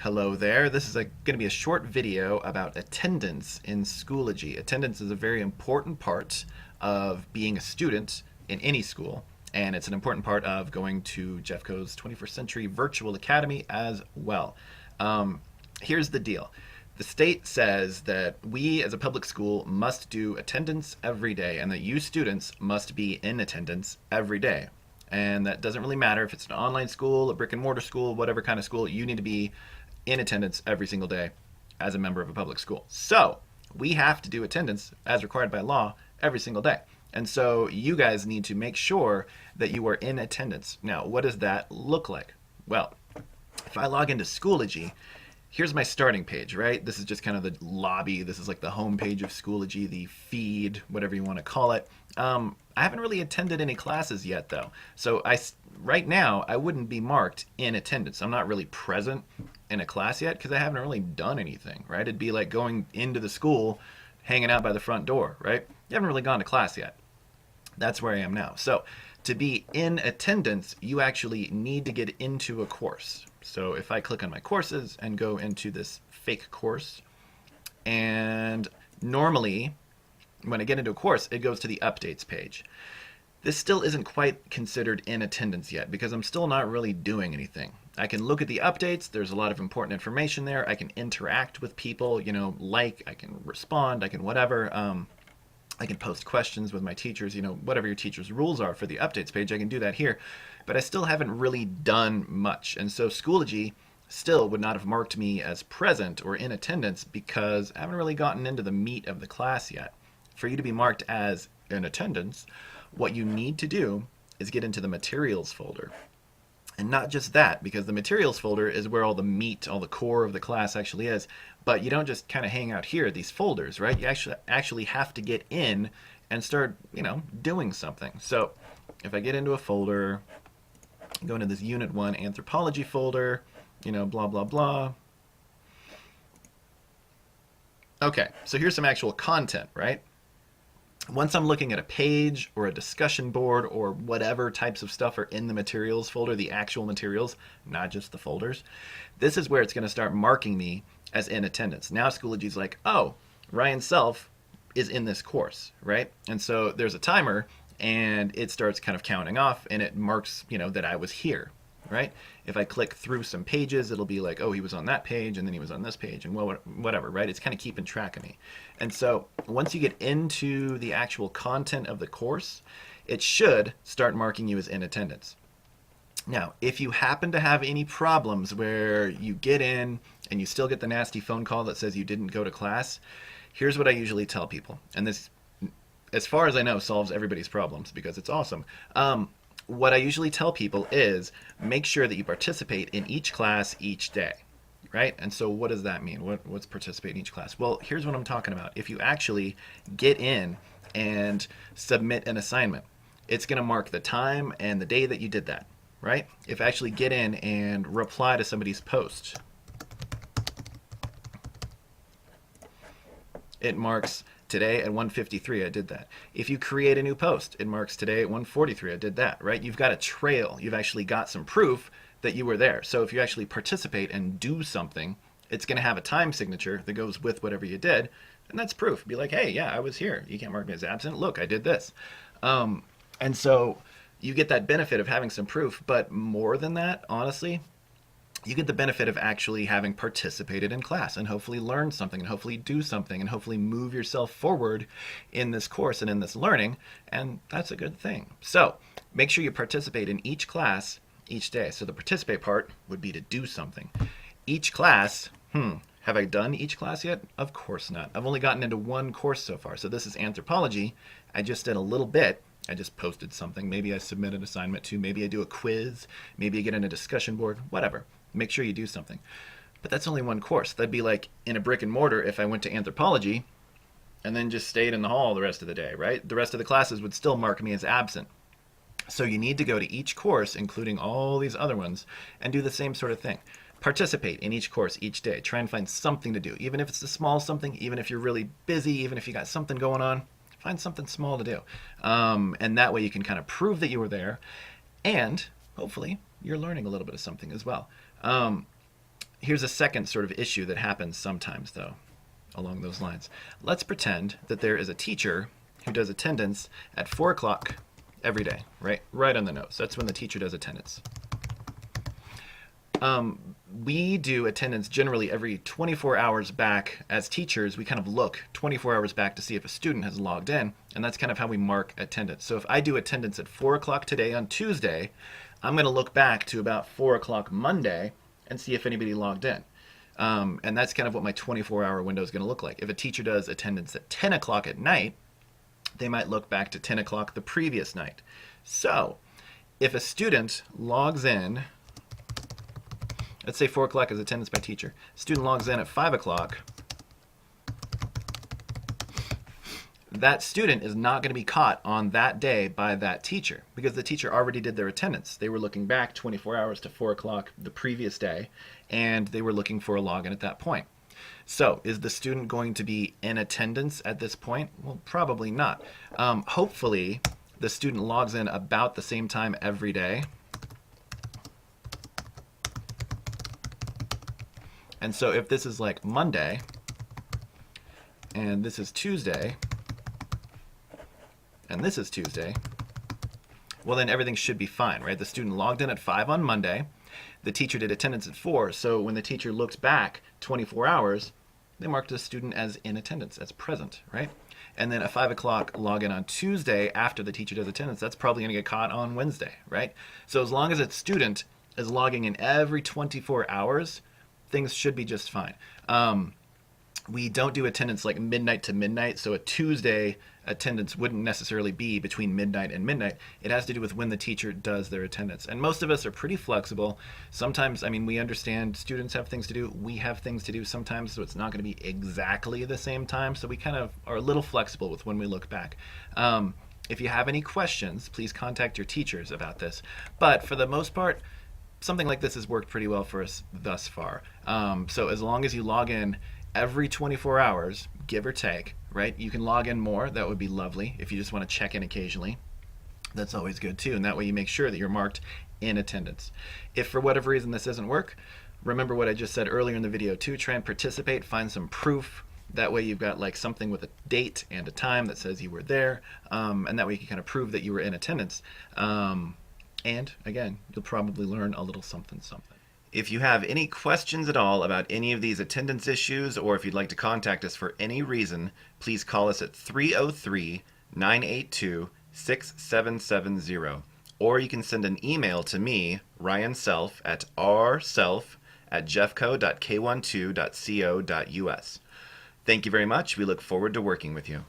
Hello there. This is going to be a short video about attendance in Schoology. Attendance is a very important part of being a student in any school, and it's an important part of going to Jeffco's 21st Century Virtual Academy as well. Here's the deal. The state says that we as a public school must do attendance every day, and that you students must be in attendance every day. And that doesn't really matter if it's an online school, a brick and mortar school, whatever kind of school, you need to be in attendance every single day as a member of a public school. So we have to do attendance as required by law every single day. And so you guys need to make sure that you are in attendance. Now, what does that look like? Well, if I log into Schoology, here's my starting page, right? This is just kind of the lobby. This is like the home page of Schoology, the feed, whatever you want to call it. I haven't really attended any classes yet, though. So right now, I wouldn't be marked in attendance. I'm not really present in a class yet because I haven't really done anything, right? It'd be like going into the school, hanging out by the front door, right? You haven't really gone to class yet. That's where I am now. So to be in attendance, you actually need to get into a course. So if I click on my courses and go into this fake course, and normally when I get into a course, it goes to the updates page. This still isn't quite considered in attendance yet because I'm still not really doing anything. I can look at the updates. There's a lot of important information there. I can interact with people, I can respond, I can whatever. I can post questions with my teachers, whatever your teacher's rules are for the updates page, I can do that here. But I still haven't really done much. And so Schoology still would not have marked me as present or in attendance because I haven't really gotten into the meat of the class yet. For you to be marked as in attendance, what you need to do is get into the materials folder. And not just that, because the materials folder is where all the meat, all the core of the class actually is. But you don't just kind of hang out here at these folders, right? You actually have to get in and start, doing something. So if I get into a folder, go into this Unit 1 Anthropology folder, blah, blah, blah. Okay, so here's some actual content, right? Once I'm looking at a page or a discussion board or whatever types of stuff are in the materials folder, the actual materials, not just the folders, this is where it's going to start marking me as in attendance. Now Schoology's like, oh, Ryan Self is in this course, right? And so there's a timer and it starts kind of counting off and it marks, that I was here, right? If I click through some pages, it'll be like, oh, he was on that page and then he was on this page and whatever, right? It's kind of keeping track of me. And so once you get into the actual content of the course, it should start marking you as in attendance. Now, if you happen to have any problems where you get in and you still get the nasty phone call that says you didn't go to class, here's what I usually tell people. And this, as far as I know, solves everybody's problems because it's awesome. What I usually tell people is make sure that you participate in each class each day, right? And so what does that mean? What's participate in each class? Well, here's what I'm talking about. If you actually get in and submit an assignment, it's going to mark the time and the day that you did that, right? If I actually get in and reply to somebody's post, it marks today at 1:53, I did that. If you create a new post, it marks today at 1:43, I did that, right? You've got a trail. You've actually got some proof that you were there. So if you actually participate and do something, it's going to have a time signature that goes with whatever you did, and that's proof. Be like, hey, yeah, I was here. You can't mark me as absent. Look, I did this. And so you get that benefit of having some proof, but more than that, honestly, you get the benefit of actually having participated in class and hopefully learned something and hopefully do something and hopefully move yourself forward in this course and in this learning, and that's a good thing. So make sure you participate in each class each day. So the participate part would be to do something. Each class, have I done each class yet? Of course not. I've only gotten into one course so far. So this is anthropology. I just did a little bit. I just posted something. Maybe I submit an assignment to, maybe I do a quiz, maybe I get in a discussion board, whatever. Make sure you do something. But that's only one course. That'd be like in a brick and mortar if I went to anthropology and then just stayed in the hall the rest of the day, right? The rest of the classes would still mark me as absent. So you need to go to each course, including all these other ones, and do the same sort of thing. Participate in each course each day. Try and find something to do, even if it's a small something, even if you're really busy, even if you got something going on, find something small to do. And that way you can kind of prove that you were there, and hopefully you're learning a little bit of something as well. Here's a second sort of issue that happens sometimes, though, along those lines. Let's pretend that there is a teacher who does attendance at 4 o'clock every day, right? Right on the nose. That's when the teacher does attendance. We do attendance generally every 24 hours back. As teachers, we kind of look 24 hours back to see if a student has logged in, and that's kind of how we mark attendance. So if I do attendance at 4 o'clock today on Tuesday, I'm going to look back to about 4 o'clock Monday and see if anybody logged in. And that's kind of what my 24-hour window is going to look like. If a teacher does attendance at 10 o'clock at night, they might look back to 10 o'clock the previous night. So if a student logs in, let's say 4 o'clock is attendance by teacher, student logs in at 5 o'clock, that student is not going to be caught on that day by that teacher because the teacher already did their attendance. They were looking back 24 hours to 4 o'clock the previous day, and they were looking for a login at that point. So is the student going to be in attendance at this point? Well, probably not. Hopefully, the student logs in about the same time every day. And so if this is like Monday, and this is Tuesday, and this is Tuesday, well then everything should be fine, right? The student logged in at 5 on Monday, the teacher did attendance at 4, so when the teacher looked back 24 hours, they marked the student as in attendance, as present, right? And then a 5 o'clock login on Tuesday after the teacher does attendance, that's probably going to get caught on Wednesday, right? So as long as a student is logging in every 24 hours, things should be just fine. We don't do attendance like midnight to midnight, so a Tuesday attendance wouldn't necessarily be between midnight and midnight. It has to do with when the teacher does their attendance. And most of us are pretty flexible. Sometimes, I mean, we understand students have things to do. We have things to do sometimes, so it's not going to be exactly the same time. So we kind of are a little flexible with when we look back. If you have any questions, please contact your teachers about this. But for the most part, something like this has worked pretty well for us thus far. So as long as you log in every 24 hours, give or take, right? You can log in more. That would be lovely. If you just want to check in occasionally, that's always good too. And that way you make sure that you're marked in attendance. If for whatever reason this doesn't work, remember what I just said earlier in the video too. Try and participate, find some proof. That way you've got like something with a date and a time that says you were there. And that way you can kind of prove that you were in attendance. And again, you'll probably learn a little something. If you have any questions at all about any of these attendance issues, or if you'd like to contact us for any reason, please call us at 303-982-6770. Or you can send an email to me, Ryan Self, at rself@jeffco.k12.co.us. Thank you very much. We look forward to working with you.